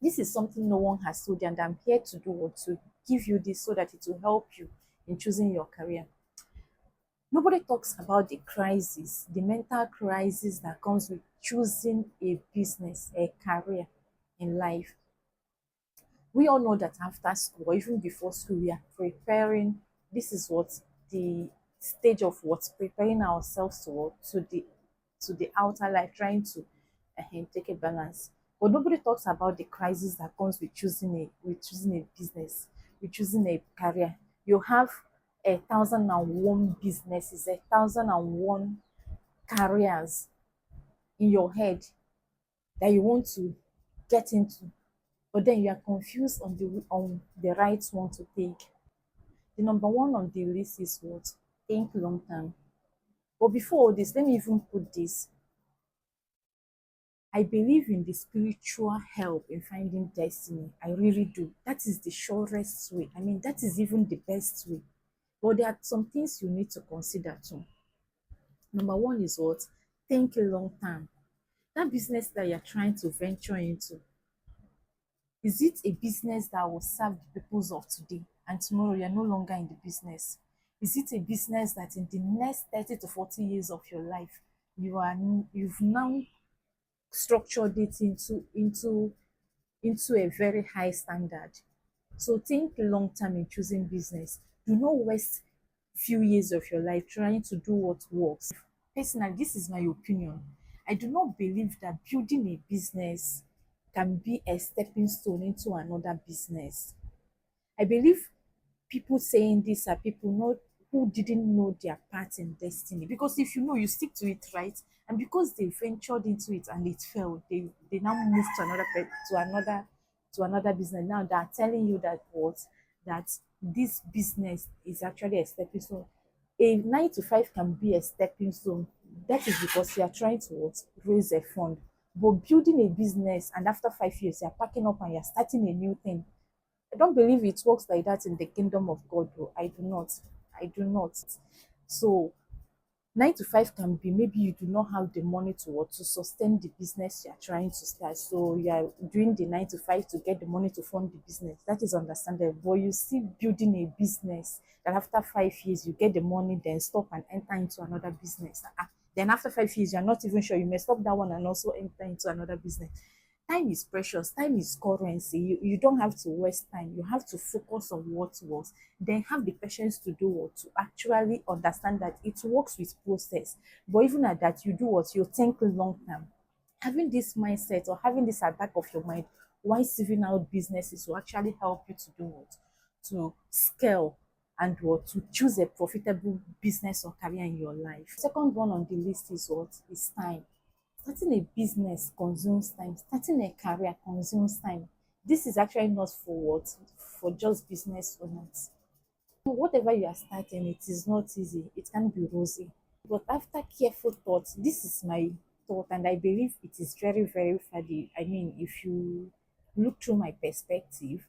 This is something no one has told you, and I'm here to do what to give you this so that it will help you in choosing your career. Nobody talks about the crisis, the mental crisis that comes with choosing a business, a career in life. We all know that after school, or even before school, we are preparing. This is what the stage of what's preparing ourselves to the outer life, trying to take a balance. But nobody talks about the crisis that comes with choosing a business, with choosing a career. You have 1,001 businesses, 1,001 careers in your head that you want to get into, but then you are confused on the right one to take. The number one on the list is what? Think long term. But before all this, let me even put this. I believe in the spiritual help in finding destiny. I really do. That is the surest way. I mean, that is even the best way. But there are some things you need to consider too. Number one is what? Think long term. That business that you're trying to venture into, is it a business that will serve the purpose of today and tomorrow you're no longer in the business? Is it a business that in the next 30 to 40 years of your life, you've now structured it into a very high standard? So think long term in choosing business. Do not waste few years of your life trying to do what works. Personally, this is my opinion. I do not believe that building a business can be a stepping stone into another business. I believe people saying this are people not who didn't know their part in destiny. Because if you know, you stick to it, right? And because they ventured into it and it failed, they now moved to another business. Now they're telling you that this business is actually a stepping stone. A 9 to 5 can be a stepping stone. That is because you are trying to what? Raise a fund. But building a business and after 5 years you're packing up and you're starting a new thing, I don't believe it works like that in the kingdom of God, though. I do not. I do not. So 9 to 5 can be maybe you do not have the money to sustain the business you are trying to start. So you are doing the 9 to 5 to get the money to fund the business. That is understandable. But you see building a business that after 5 years you get the money, then stop and enter into another business. Then after 5 years, you're not even sure you may stop that one and also enter into another business. Time is precious, time is currency. You don't have to waste time. You have to focus on what works, then have the patience to do what to actually understand that it works with process. But even at that, you do what you think long term. Having this mindset or having this at back of your mind why sieving out businesses will actually help you to do what? To scale and what? To choose a profitable business or career in your life. Second one on the list is what? Is time. Starting a business consumes time. Starting a career consumes time. This is actually not for what? For just business owners. Whatever you are starting, it is not easy. It can be rosy. But after careful thought, this is my thought, and I believe it is very, very valid. I mean, if you look through my perspective,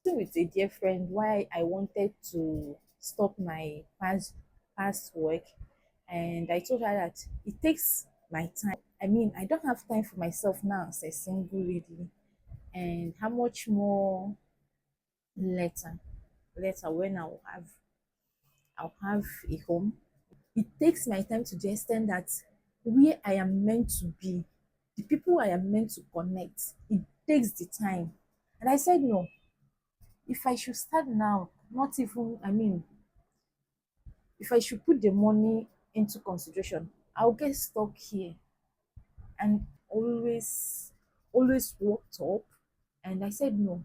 with a dear friend why I wanted to stop my past work, and I told her that it takes my time. I mean, I don't have time for myself now as a single lady, and how much more later, later when I'll have a home. It takes my time to the extent that where I am meant to be, the people I am meant to connect, it takes the time. And I said no. If I should start now, not even, I mean, if I should put the money into consideration, I'll get stuck here and always worked up. And I said no,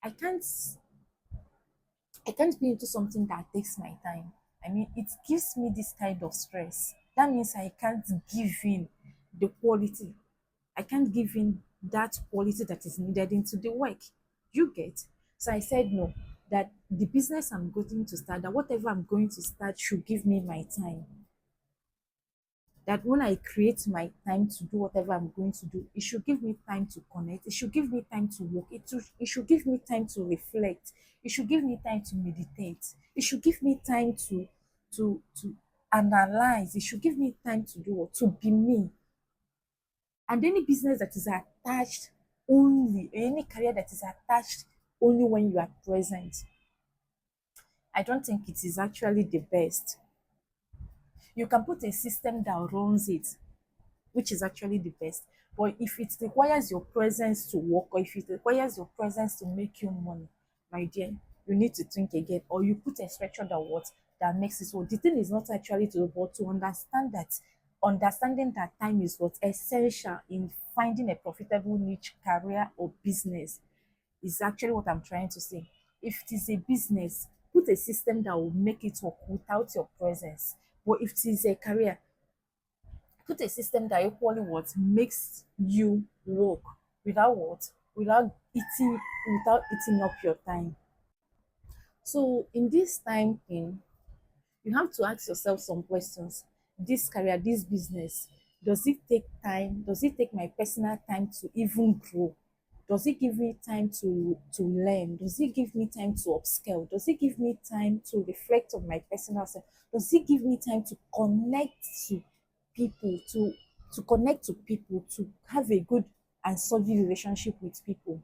I can't I can't be into something that takes my time. I mean, it gives me this kind of stress. That means I can't give in the quality. I can't give in that quality that is needed into the work. You get? So I said no, that the business I'm going to start, that whatever I'm going to start should give me my time. That when I create my time to do whatever I'm going to do, it should give me time to connect. It should give me time to work. It should give me time to reflect. It should give me time to meditate. It should give me time to analyze. It should give me time to do what? To be me. And any business that is attached only any career that is attached only when you are present, I don't think it is actually the best. You can put a system that runs it, which is actually the best. But if it requires your presence to work, or if it requires your presence to make you money, my dear, you need to think again. Or you put a structure that what that makes it so. The thing is not actually to, but to understand that understanding that time is what essential in finding a profitable niche career or business is actually what I'm trying to say. If it is a business, put a system that will make it work without your presence. But if it is a career, put a system that equally what makes you work without what without eating up your time. So in this time thing, you have to ask yourself some questions. This career, this business, does it take time? Does it take my personal time to even grow? Does it give me time to learn? Does it give me time to upscale? Does it give me time to reflect on my personal self? Does it give me time to connect to people, to connect to people, to have a good and solid relationship with people?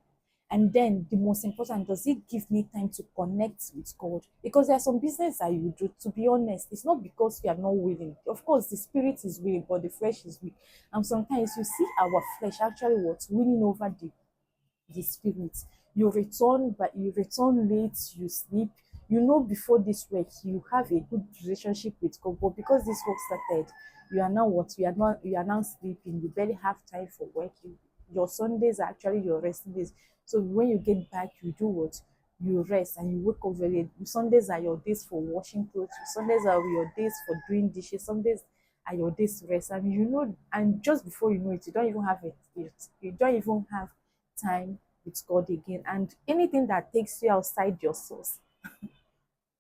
And then the most important, does it give me time to connect with God? Because there are some business that you do, to be honest, it's not because we are not willing. Of course, the spirit is willing, but the flesh is weak. And sometimes you see our flesh actually what's winning over the spirit. You return late, you sleep. You know, before this work, you have a good relationship with God, but because this work started, you are now what? You are now sleeping. You barely have time for work. Your Sundays are actually your resting days. So when you get back, you do what? You rest and you wake up very late. Sundays are your days for washing clothes. Sundays are your days for doing dishes. Sundays are your days to rest. And you know, and just before you know it, you don't even have it. You don't even have time with God again. And anything that takes you outside your source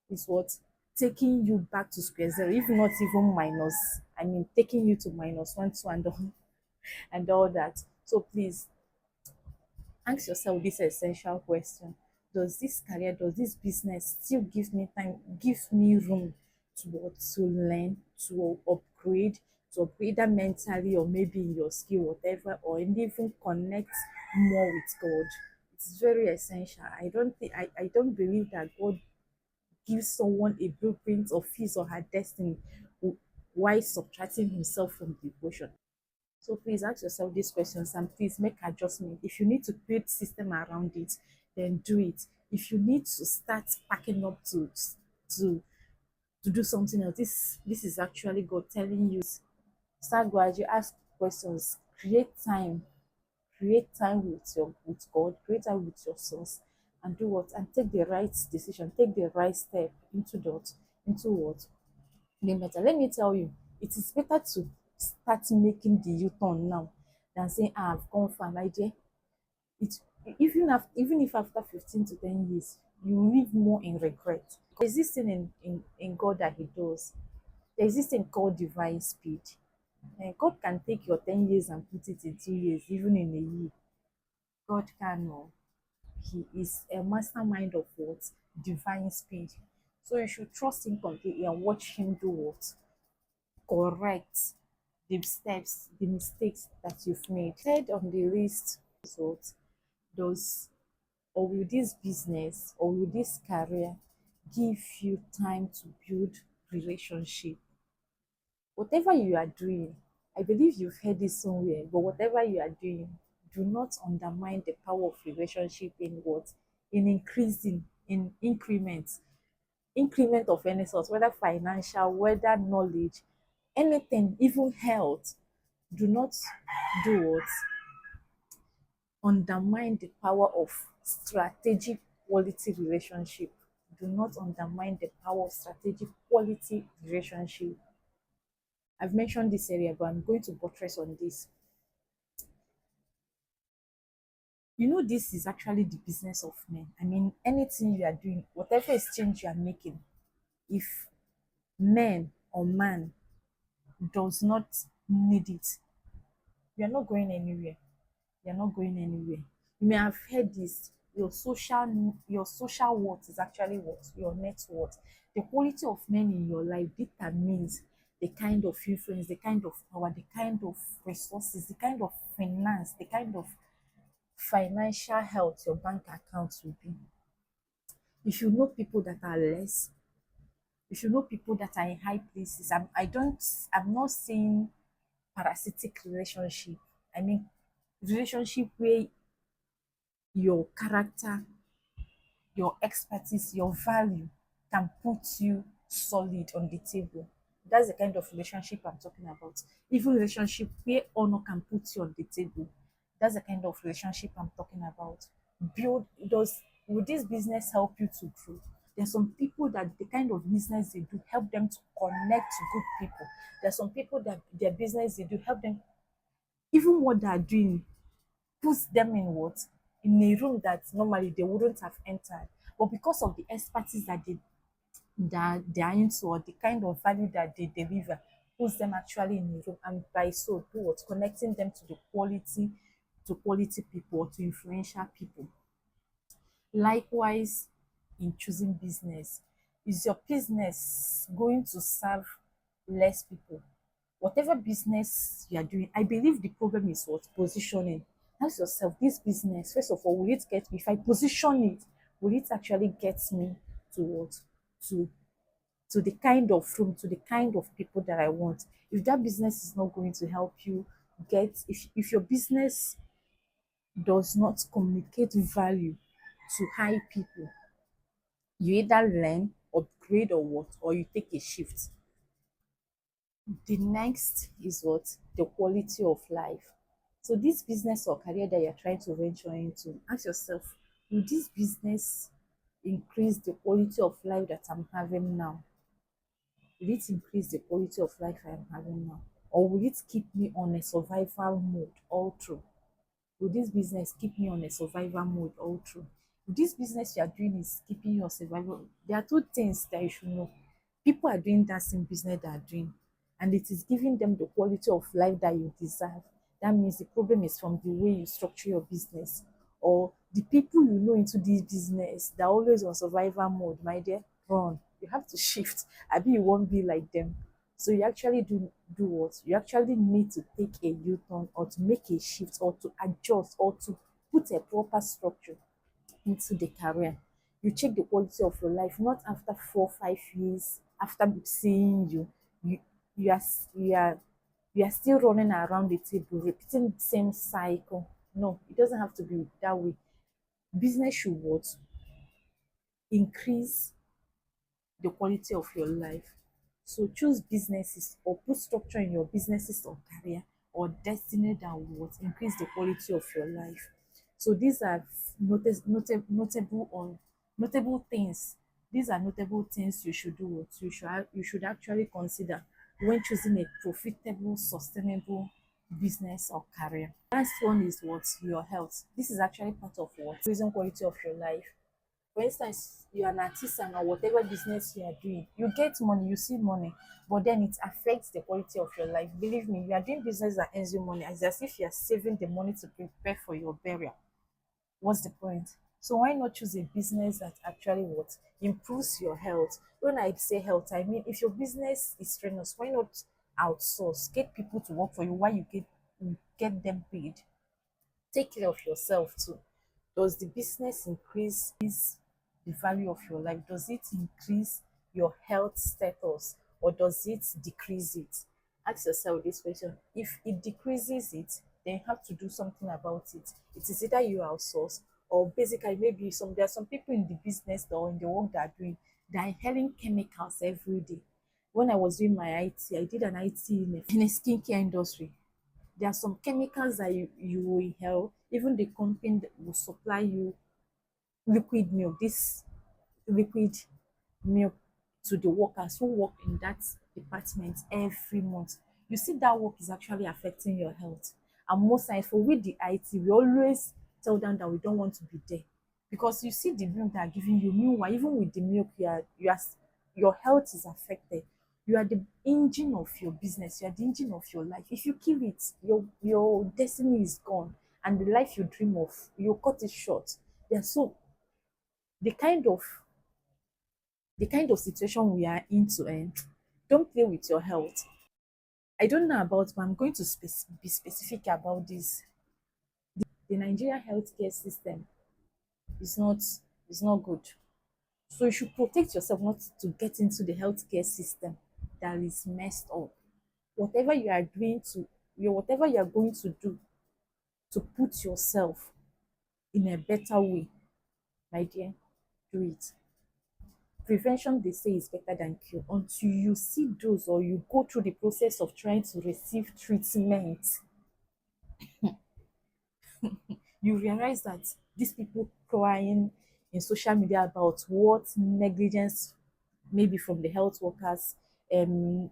is what taking you back to square zero, if not even minus. I mean, taking you to minus one, two, and all that. So please ask yourself this essential question: does this career, does this business still give me time, give me room to what, to learn, to upgrade that mentally or maybe in your skill, whatever, or even connect more with God? It's very essential. I don't believe that God gives someone a blueprint of his or her destiny while subtracting himself from the equation. So please ask yourself these questions and please make adjustment. If you need to create system around it, then do it. If you need to start packing up to to do something else, this is actually God telling you, start gradually, ask questions, create time with God, create time with your source, and do what, and take the right decision, take the right step into what the matter. Let me tell you, it is better to start making the U-turn now than saying, ah, I've gone far, my dear. It even if after 15 to 10 years you live more in regret. There's this thing in God that He does. There's this thing called divine speed. And God can take your 10 years and put it in 2 years, even in a year. God can. He is a mastermind of what? Divine speed. So you should trust Him completely and watch Him do what? Correct the steps, the mistakes that you've made. Third on the list is what? Does or will this business or will this career give you time to build relationship? Whatever you are doing, I believe you've heard this somewhere, but whatever you are doing, do not undermine the power of relationship in what? In increasing, in increment of any sort, whether financial, whether knowledge, anything, even health. Do not do what? Undermine the power of strategic quality relationship. Do not undermine the power of strategic quality relationship. I've mentioned this area, but I'm going to buttress on this. You know, this is actually the business of men. I mean, anything you are doing, whatever exchange you are making, if men or man does not need it, you're not going anywhere. You're not going anywhere. You may have heard this. Your social worth is actually what? Your net worth. The quality of men in your life determines the kind of influence, the kind of power, the kind of resources, the kind of finance, the kind of financial health your bank account will be. You should know people that are less. You should know people that are in high places. I'm not saying parasitic relationship. I mean relationship where your character, your expertise, your value can put you solid on the table. That's the kind of relationship I'm talking about. Even relationship where honor can put you on the table. That's the kind of relationship I'm talking about. Build does Will this business help you to grow? There's some people that the kind of business they do help them to connect to good people. There's some people that their business they do help them, even what they are doing puts them in what, in a room that normally they wouldn't have entered, but because of the expertise that they are into, or the kind of value that they deliver, puts them actually in a room, and by so do what, connecting them to the quality people, or to influential people. Likewise, in choosing business, is your business going to serve less people? Whatever business you are doing, I believe the problem is what, positioning. Ask yourself, this business, first of all, will it get me? If I position it, will it actually get me to what? To to the kind of room, to the kind of people that I want. If that business is not going to help you if your business does not communicate value to high people, you either learn, upgrade, or what, or you take a shift. The next is what? The quality of life. So this business or career that you're trying to venture into, ask yourself, will this business increase the quality of life that I'm having now? Will it increase the quality of life I am having now? Or will it keep me on a survival mode all through? Will this business keep me on a survival mode all through? If this business you are doing is keeping you on survival, there are two things that you should know. People are doing that same business they are doing, and it is giving them the quality of life that you deserve. That means the problem is from the way you structure your business, or the people you know into this business that are always on survival mode. My dear, run. You have to shift. I mean, you won't be like them. So you actually do what? You actually need to take a U-turn, or to make a shift, or to adjust, or to put a proper structure into the career. You check the quality of your life, not after 4 5 years after seeing you you are you are you are still running around the table, repeating the same cycle. No, it doesn't have to be that way. Business should what? Increase the quality of your life. So choose businesses, or put structure in your businesses or career or destiny that will increase the quality of your life. So these are notable things. These are notable things you should do. You should actually consider when choosing a profitable, sustainable business or career. Last one is what? Your health. This is actually part of what? Reason quality of your life. For instance, you're an artisan or whatever business you are doing, you get money, you see money, but then it affects the quality of your life. Believe me, you are doing business that earns you money, as if you are saving the money to prepare for your burial. What's the point? So why not choose a business that actually what, improves your health? When I say health, I mean if your business is strenuous, why not outsource, get people to work for you while you get them paid? Take care of yourself too. Does the business increase the value of your life? Does it increase your health status, or does it decrease it? Ask yourself this question. If it decreases it, then you have to do something about it. It is either you outsource, or basically maybe there are some people in the business or in the work they are doing that are inhaling chemicals every day. When I was doing my IT, I did an IT in a skincare industry. There are some chemicals that you will inhale. Even the company that will supply you liquid milk, this liquid milk to the workers who work in that department every month. You see that work is actually affecting your health. And most times for with the IT, we always tell them that we don't want to be there. Because you see the milk they are giving you. Meanwhile, even with the milk, your health is affected. You are the engine of your business, you are the engine of your life. If you kill it, your destiny is gone. And the life you dream of, you cut it short. Yeah, so the kind of the kind of situation we are into, and don't play with your health. I don't know about, but I'm going to be specific about this. The Nigerian healthcare system is not is not good. So you should protect yourself not to get into the healthcare system that is messed up. Whatever you are doing to whatever you are going to do to put yourself in a better way, my dear, do it. Prevention, they say, is better than cure. Until you see those or you go through the process of trying to receive treatment, you realize that these people crying in social media about what negligence maybe from the health workers, um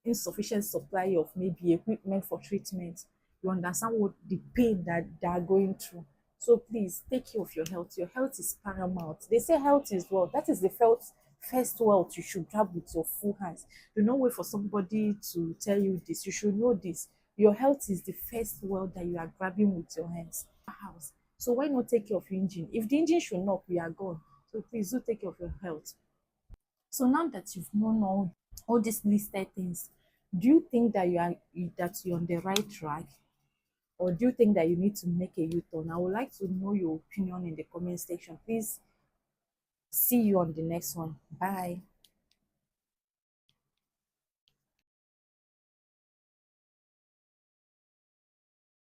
insufficient supply of maybe equipment for treatment, you understand what the pain that they are going through. So please take care of your health. Your health is paramount. They say health is wealth. That is the first wealth you should grab with your full hands. Do not wait for somebody to tell you this. You should know this. Your health is the first wealth that you are grabbing with your hands. House. So why not take care of your engine? If the engine should knock, we are gone. So please do take care of your health. So now that you've known all these listed things, do you think that you're on the right track, or do you think that you need to make a U-turn? I would like to know your opinion in the comment section. Please see you on the next one. Bye.